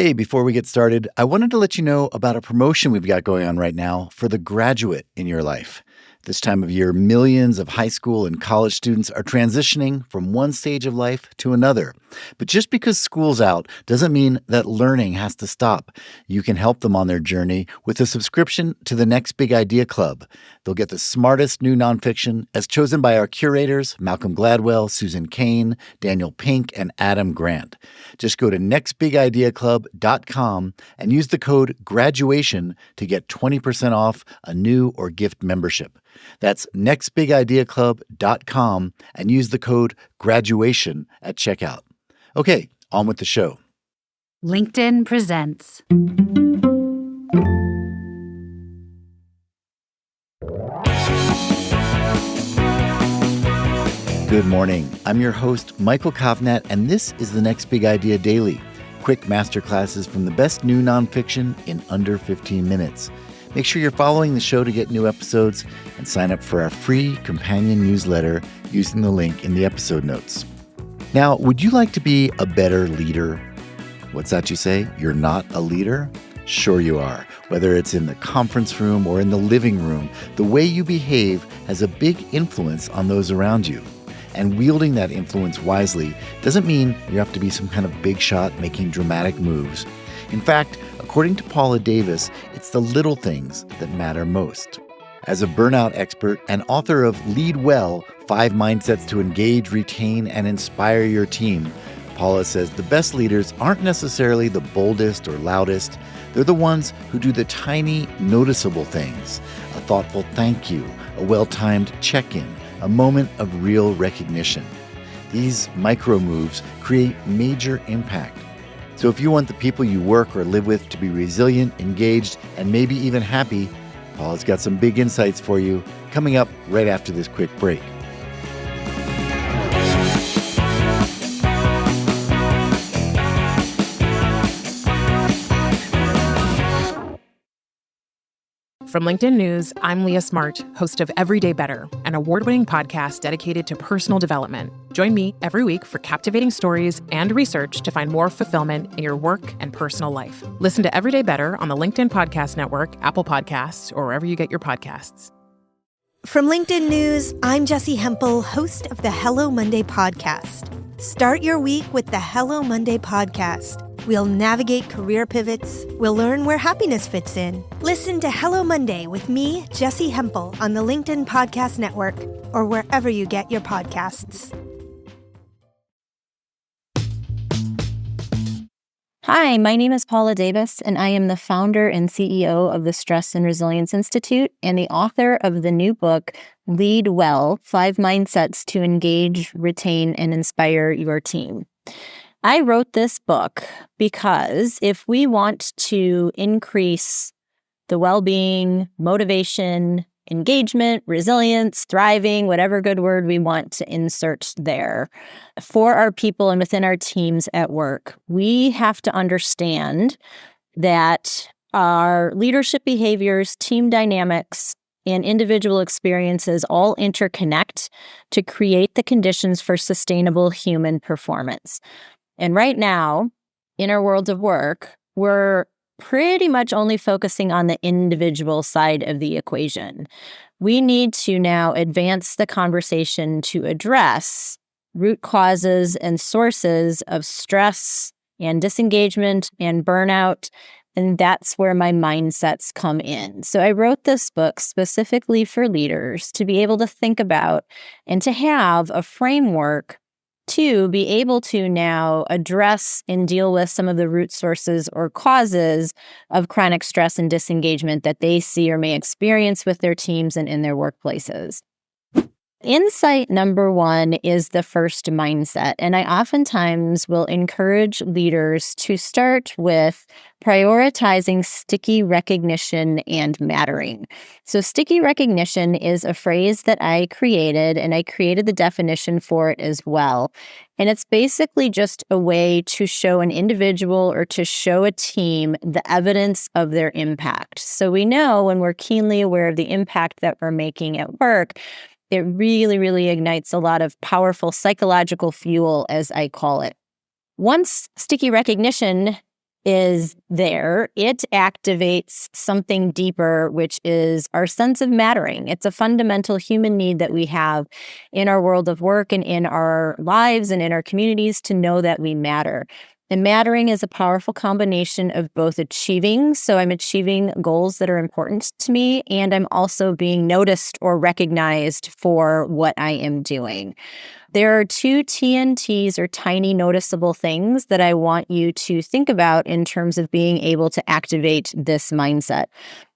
Hey, before we get started, I wanted to let you know about a promotion we've got going on right now for the graduate in your life. This time of year, millions of high school and college students are transitioning from one stage of life to another. But just because school's out doesn't mean that learning has to stop. You can help them on their journey with a subscription to the Next Big Idea Club. They'll get the smartest new nonfiction as chosen by our curators, Malcolm Gladwell, Susan Cain, Daniel Pink, and Adam Grant. Just go to nextbigideaclub.com and use the code GRADUATION to get 20% off a new or gift membership. That's nextbigideaclub.com and use the code GRADUATION at checkout. Okay, on with the show. LinkedIn presents. Good morning. I'm your host, Michael Kovnat, and this is the Next Big Idea Daily. Quick masterclasses from the best new nonfiction in under 15 minutes. Make sure you're following the show to get new episodes and sign up for our free companion newsletter using the link in the episode notes. Now, would you like to be a better leader? What's that you say? You're not a leader? Sure you are. Whether it's in the conference room or in the living room, the way you behave has a big influence on those around you. And wielding that influence wisely doesn't mean you have to be some kind of big shot making dramatic moves. In fact, according to Paula Davis, it's the little things that matter most. As a burnout expert and author of Lead Well, 5 Mindsets to Engage, Retain, and Inspire Your Team, Paula says the best leaders aren't necessarily the boldest or loudest. They're the ones who do the tiny, noticeable things. A thoughtful thank you, a well-timed check-in, a moment of real recognition. These micro moves create major impact. So if you want the people you work or live with to be resilient, engaged, and maybe even happy, Paula's got some big insights for you coming up right after this quick break. From LinkedIn News, I'm Leah Smart, host of Everyday Better, an award-winning podcast dedicated to personal development. Join me every week for captivating stories and research to find more fulfillment in your work and personal life. Listen to Everyday Better on the LinkedIn Podcast Network, Apple Podcasts, or wherever you get your podcasts. From LinkedIn News, I'm Jessie Hempel, host of the Hello Monday podcast. Start your week with the Hello Monday podcast. We'll navigate career pivots. We'll learn where happiness fits in. Listen to Hello Monday with me, Jessie Hempel, on the LinkedIn Podcast Network or wherever you get your podcasts. Hi, my name is Paula Davis, and I am the founder and CEO of the Stress and Resilience Institute and the author of the new book, Lead Well, 5 Mindsets to Engage, Retain, and Inspire Your Team. I wrote this book because if we want to increase the well-being, motivation, engagement, resilience, thriving, whatever good word we want to insert there, for our people and within our teams at work, we have to understand that our leadership behaviors, team dynamics, and individual experiences all interconnect to create the conditions for sustainable human performance. And right now, in our world of work, we're pretty much only focusing on the individual side of the equation. We need to now advance the conversation to address root causes and sources of stress and disengagement and burnout. And that's where my mindsets come in. So I wrote this book specifically for leaders to be able to think about and to have a framework to be able to now address and deal with some of the root sources or causes of chronic stress and disengagement that they see or may experience with their teams and in their workplaces. Insight number 1 is the first mindset, and I oftentimes will encourage leaders to start with prioritizing sticky recognition and mattering. So sticky recognition is a phrase that I created, and I created the definition for it as well. And it's basically just a way to show an individual or to show a team the evidence of their impact. So we know when we're keenly aware of the impact that we're making at work, it really, really ignites a lot of powerful psychological fuel, as I call it. Once sticky recognition is there, it activates something deeper, which is our sense of mattering. It's a fundamental human need that we have in our world of work and in our lives and in our communities to know that we matter. And mattering is a powerful combination of both achieving, so I'm achieving goals that are important to me, and I'm also being noticed or recognized for what I am doing. There are 2 TNTs, or tiny noticeable things, that I want you to think about in terms of being able to activate this mindset.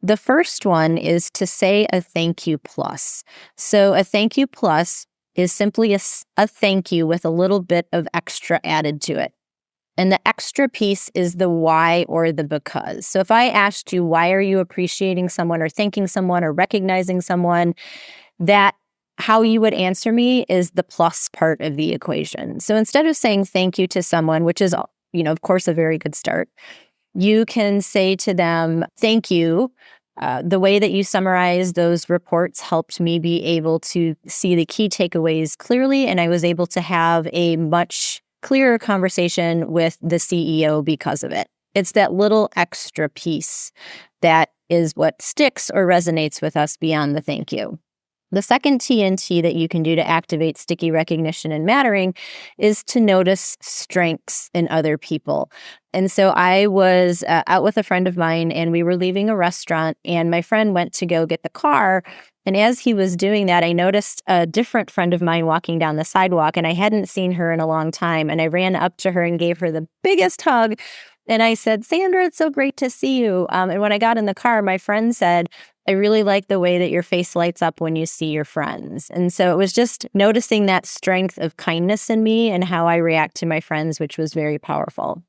The first one is to say a thank you plus. So a thank you plus is simply a thank you with a little bit of extra added to it. And the extra piece is the why or the because. So if I asked you, why are you appreciating someone or thanking someone or recognizing someone, that how you would answer me is the plus part of the equation. So instead of saying thank you to someone, which is, of course, a very good start, you can say to them, thank you. The way that you summarize those reports helped me be able to see the key takeaways clearly, and I was able to have a much clearer conversation with the CEO because of it. It's that little extra piece that is what sticks or resonates with us beyond the thank you. The second TNT that you can do to activate sticky recognition and mattering is to notice strengths in other people. And so I was out with a friend of mine, and we were leaving a restaurant, and my friend went to go get the car. And as he was doing that, I noticed a different friend of mine walking down the sidewalk, and I hadn't seen her in a long time. And I ran up to her and gave her the biggest hug. And I said, Sandra, it's so great to see you. And when I got in the car, my friend said, I really like the way that your face lights up when you see your friends. And so it was just noticing that strength of kindness in me and how I react to my friends, which was very powerful.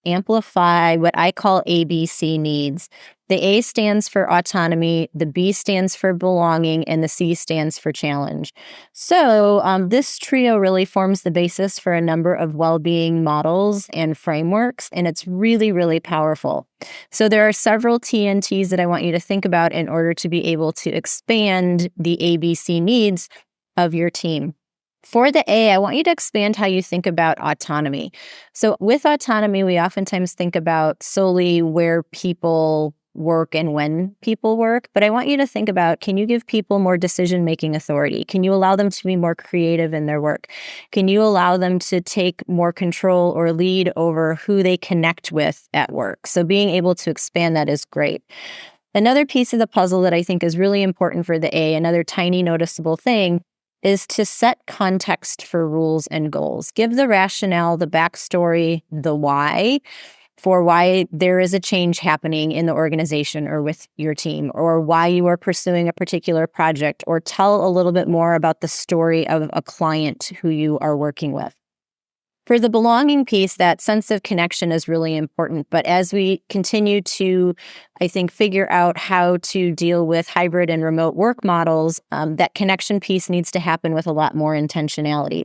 Amplify what I call ABC needs. The A stands for autonomy, the B stands for belonging, and the C stands for challenge. So this trio really forms the basis for a number of well-being models and frameworks, and it's really, really powerful. So there are several TNTs that I want you to think about in order to be able to expand the ABC needs of your team. For the A, I want you to expand how you think about autonomy. So with autonomy, we oftentimes think about solely where people work and when people work, but I want you to think about, can you give people more decision-making authority? Can you allow them to be more creative in their work? Can you allow them to take more control or lead over who they connect with at work? So being able to expand that is great. Another piece of the puzzle that I think is really important for the A, another tiny noticeable thing, is to set context for rules and goals. Give the rationale, the backstory, the why, for why there is a change happening in the organization or with your team, or why you are pursuing a particular project, or tell a little bit more about the story of a client who you are working with. For the belonging piece, that sense of connection is really important. But as we continue to, I think, figure out how to deal with hybrid and remote work models, that connection piece needs to happen with a lot more intentionality.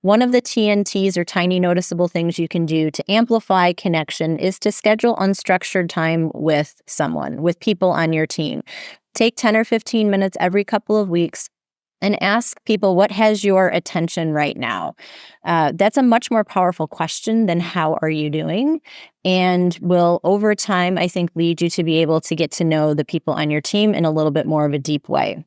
One of the TNTs, or tiny noticeable things you can do to amplify connection, is to schedule unstructured time with someone, with people on your team. Take 10 or 15 minutes every couple of weeks and ask people, what has your attention right now? That's a much more powerful question than how are you doing? And will, over time, I think, lead you to be able to get to know the people on your team in a little bit more of a deep way.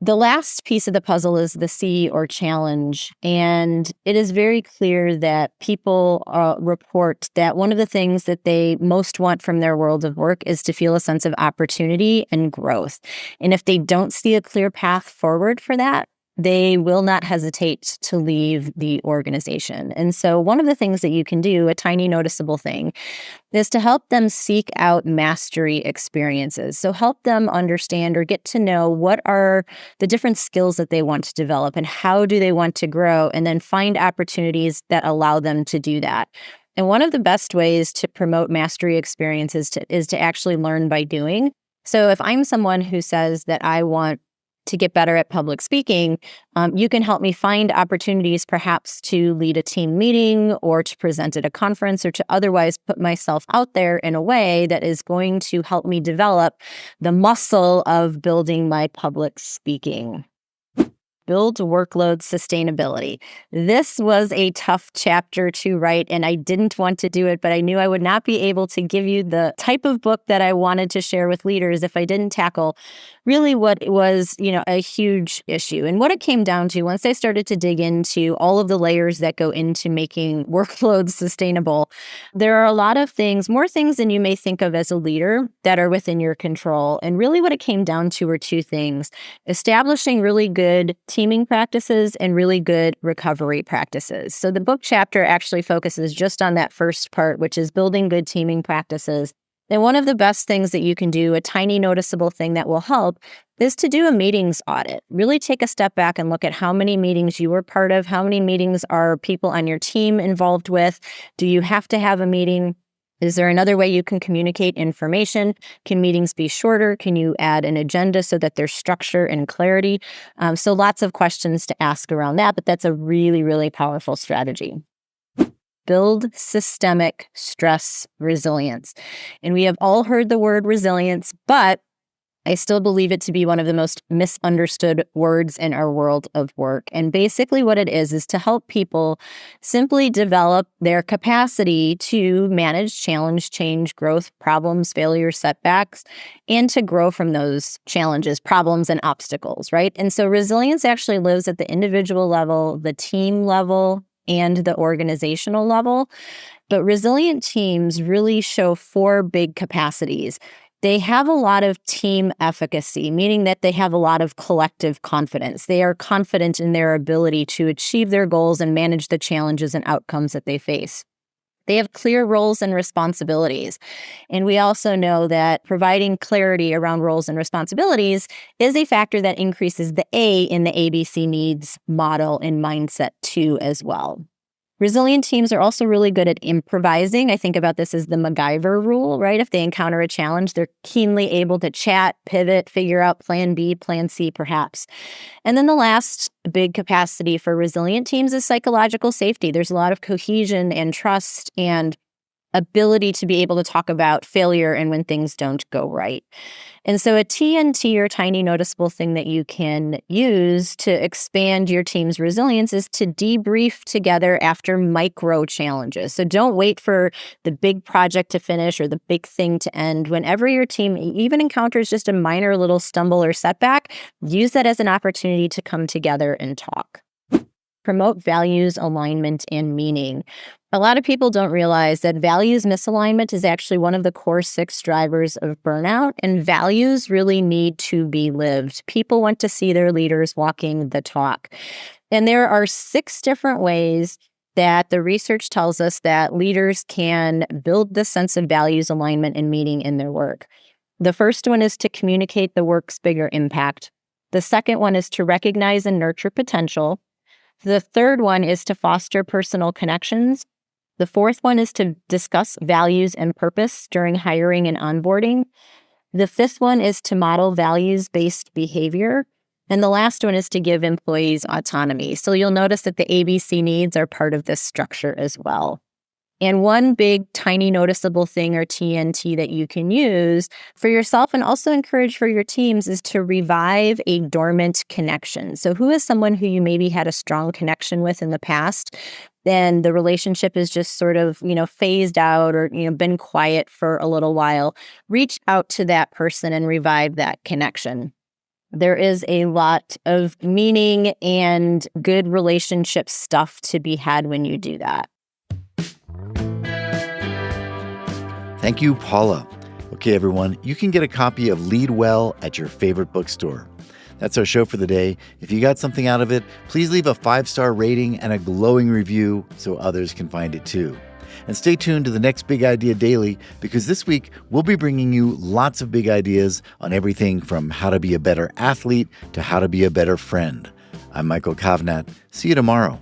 The last piece of the puzzle is the C, or challenge. And it is very clear that people report that one of the things that they most want from their world of work is to feel a sense of opportunity and growth. And if they don't see a clear path forward for that, they will not hesitate to leave the organization. And so one of the things that you can do, a tiny noticeable thing, is to help them seek out mastery experiences. So help them understand or get to know what are the different skills that they want to develop and how do they want to grow, and then find opportunities that allow them to do that. And one of the best ways to promote mastery experiences is to actually learn by doing. So if I'm someone who says that I want to get better at public speaking, you can help me find opportunities perhaps to lead a team meeting or to present at a conference or to otherwise put myself out there in a way that is going to help me develop the muscle of building my public speaking. Build Workload Sustainability. This was a tough chapter to write, and I didn't want to do it, but I knew I would not be able to give you the type of book that I wanted to share with leaders if I didn't tackle really what was, a huge issue. And what it came down to, once I started to dig into all of the layers that go into making workloads sustainable, there are a lot of things, more things than you may think of as a leader, that are within your control. And really what it came down to were two things: establishing really good teaming practices and really good recovery practices. So the book chapter actually focuses just on that first part, which is building good teaming practices. And one of the best things that you can do, a tiny noticeable thing that will help, is to do a meetings audit. Really take a step back and look at how many meetings you were part of, how many meetings are people on your team involved with. Do you have to have a meeting? Is there another way you can communicate information? Can meetings be shorter? Can you add an agenda so that there's structure and clarity? So lots of questions to ask around that, but that's a really, really powerful strategy. Build systemic stress resilience. And we have all heard the word resilience, but I still believe it to be one of the most misunderstood words in our world of work. And basically what it is to help people simply develop their capacity to manage challenge, change, growth, problems, failures, setbacks, and to grow from those challenges, problems, and obstacles, right? And so resilience actually lives at the individual level, the team level, and the organizational level. But resilient teams really show four big capacities. They have a lot of team efficacy, meaning that they have a lot of collective confidence. They are confident in their ability to achieve their goals and manage the challenges and outcomes that they face. They have clear roles and responsibilities. And we also know that providing clarity around roles and responsibilities is a factor that increases the A in the ABC needs model and mindset too as well. Resilient teams are also really good at improvising. I think about this as the MacGyver rule, right? If they encounter a challenge, they're keenly able to chat, pivot, figure out plan B, plan C, perhaps. And then the last big capacity for resilient teams is psychological safety. There's a lot of cohesion and trust and ability to be able to talk about failure and when things don't go right. And so a TNT, or tiny noticeable thing that you can use to expand your team's resilience, is to debrief together after micro challenges. So don't wait for the big project to finish or the big thing to end. Whenever your team even encounters just a minor little stumble or setback, use that as an opportunity to come together and talk. Promote values, alignment, and meaning. A lot of people don't realize that values misalignment is actually one of the core 6 drivers of burnout, and values really need to be lived. People want to see their leaders walking the talk. And there are 6 different ways that the research tells us that leaders can build this sense of values, alignment, and meaning in their work. The first one is to communicate the work's bigger impact. The second one is to recognize and nurture potential. The third one is to foster personal connections. The fourth one is to discuss values and purpose during hiring and onboarding. The fifth one is to model values-based behavior. And the last one is to give employees autonomy. So you'll notice that the ABC needs are part of this structure as well. And one big, tiny, noticeable thing, or TNT, that you can use for yourself and also encourage for your teams is to revive a dormant connection. So who is someone who you maybe had a strong connection with in the past, then the relationship is just sort of, phased out or, been quiet for a little while? Reach out to that person and revive that connection. There is a lot of meaning and good relationship stuff to be had when you do that. Thank you, Paula. Okay, everyone, you can get a copy of Lead Well at your favorite bookstore. That's our show for the day. If you got something out of it, please leave a 5-star rating and a glowing review so others can find it too. And stay tuned to the next Big Idea Daily, because this week we'll be bringing you lots of big ideas on everything from how to be a better athlete to how to be a better friend. I'm Michael Kovnat. See you tomorrow.